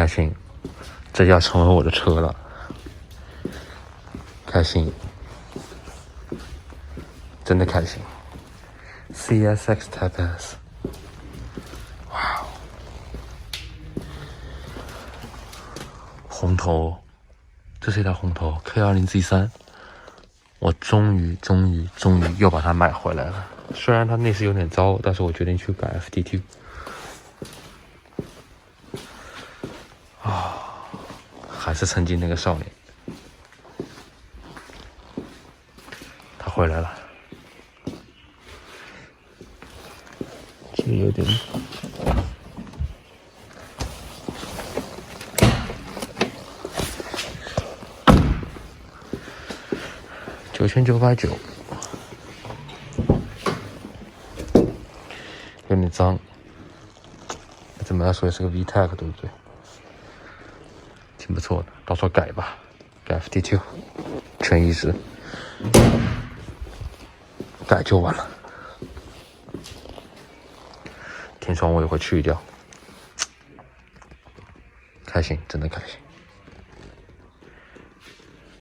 开心，这要成为我的车了，开心，真的开心。CSX Type S， 哇，红头，这是一台红头 K20Z3， 我终于又把它买回来了。虽然它内饰有点糟，但是我决定去改 FTT。还是曾经那个少年，他回来了。这里有点，9990，有点脏。怎么来说也是个 VTEC， 对不对？挺不错的，到时候改吧，改 FT2， 全移植，改就完了。天窗我也会去掉，开心，真的开心。